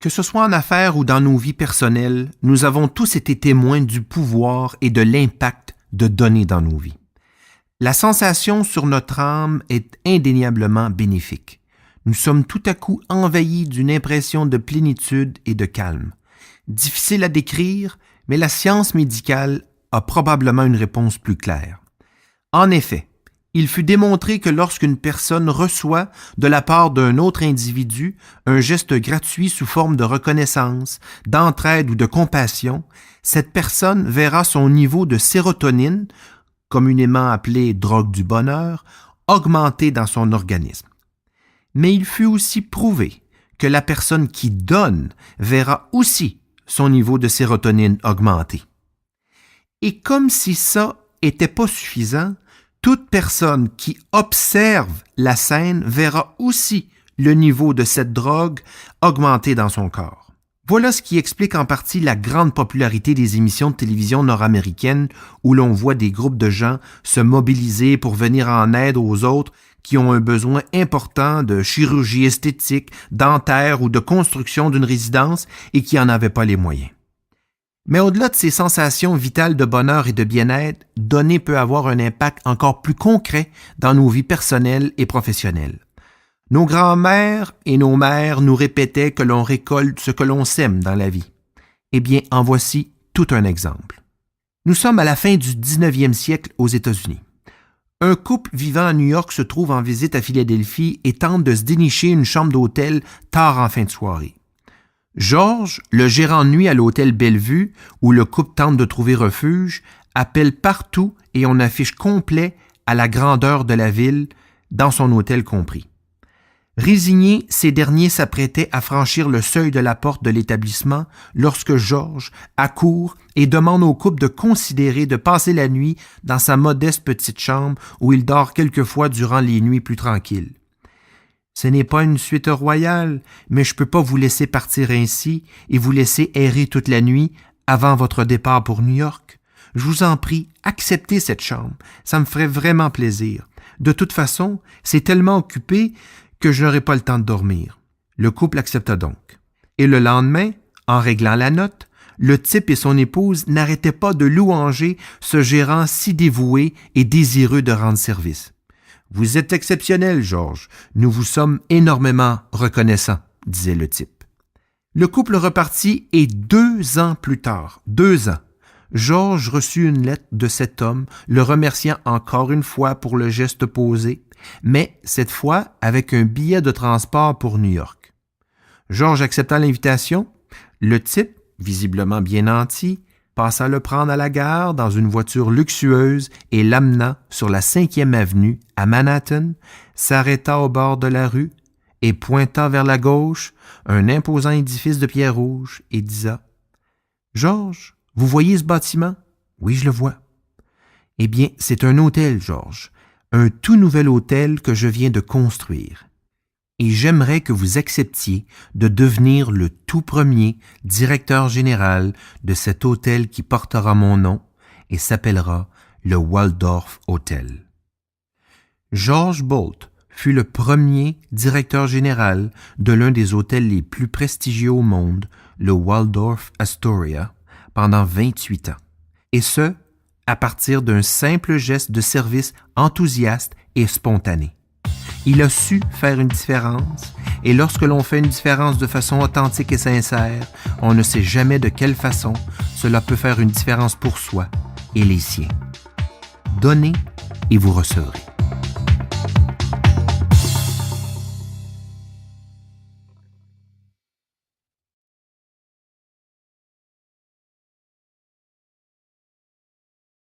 Que ce soit en affaires ou dans nos vies personnelles, nous avons tous été témoins du pouvoir et de l'impact de donner dans nos vies. La sensation sur notre âme est indéniablement bénéfique. Nous sommes tout à coup envahis d'une impression de plénitude et de calme. Difficile à décrire, mais la science médicale a probablement une réponse plus claire. En effet, il fut démontré que lorsqu'une personne reçoit de la part d'un autre individu un geste gratuit sous forme de reconnaissance, d'entraide ou de compassion, cette personne verra son niveau de sérotonine, communément appelée drogue du bonheur, augmenter dans son organisme. Mais il fut aussi prouvé que la personne qui donne verra aussi son niveau de sérotonine augmenter. Et comme si ça n'était pas suffisant, toute personne qui observe la scène verra aussi le niveau de cette drogue augmenter dans son corps. Voilà ce qui explique en partie la grande popularité des émissions de télévision nord-américaines où l'on voit des groupes de gens se mobiliser pour venir en aide aux autres qui ont un besoin important de chirurgie esthétique, dentaire ou de construction d'une résidence et qui n'en avaient pas les moyens. Mais au-delà de ces sensations vitales de bonheur et de bien-être, donner peut avoir un impact encore plus concret dans nos vies personnelles et professionnelles. Nos grands-mères et nos mères nous répétaient que l'on récolte ce que l'on sème dans la vie. Eh bien, en voici tout un exemple. Nous sommes à la fin du 19e siècle aux États-Unis. Un couple vivant à New York se trouve en visite à Philadelphie et tente de se dénicher une chambre d'hôtel tard en fin de soirée. George, le gérant de nuit à l'hôtel Bellevue, où le couple tente de trouver refuge, appelle partout et on affiche complet à la grandeur de la ville, dans son hôtel compris. Résignés, ces derniers s'apprêtaient à franchir le seuil de la porte de l'établissement lorsque George accourt et demande au couple de considérer de passer la nuit dans sa modeste petite chambre où il dort quelquefois durant les nuits plus tranquilles. Ce n'est pas une suite royale, mais je ne peux pas vous laisser partir ainsi et vous laisser errer toute la nuit avant votre départ pour New York. Je vous en prie, acceptez cette chambre. Ça me ferait vraiment plaisir. De toute façon, c'est tellement occupé que je n'aurai pas le temps de dormir. Le couple accepta donc. Et le lendemain, en réglant la note, le type et son épouse n'arrêtaient pas de louanger ce gérant si dévoué et désireux de rendre service. « Vous êtes exceptionnel, George. Nous vous sommes énormément reconnaissants, » disait le type. Le couple repartit et 2 ans plus tard, George reçut une lettre de cet homme le remerciant encore une fois pour le geste posé, mais cette fois avec un billet de transport pour New York. George accepta l'invitation. Le type, visiblement bien nanti, passa le prendre à la gare dans une voiture luxueuse et l'amenant sur la 5e avenue à Manhattan, s'arrêta au bord de la rue et pointa vers la gauche un imposant édifice de pierre rouge et disa « George, vous voyez ce bâtiment? »« Oui, je le vois. »« Eh bien, c'est un hôtel, George, un tout nouvel hôtel que je viens de construire. Et j'aimerais que vous acceptiez de devenir le tout premier directeur général de cet hôtel qui portera mon nom et s'appellera le Waldorf Hotel. » George Bolt fut le premier directeur général de l'un des hôtels les plus prestigieux au monde, le Waldorf Astoria, pendant 28 ans. Et ce, à partir d'un simple geste de service enthousiaste et spontané. Il a su faire une différence, et lorsque l'on fait une différence de façon authentique et sincère, on ne sait jamais de quelle façon cela peut faire une différence pour soi et les siens. Donnez et vous recevrez.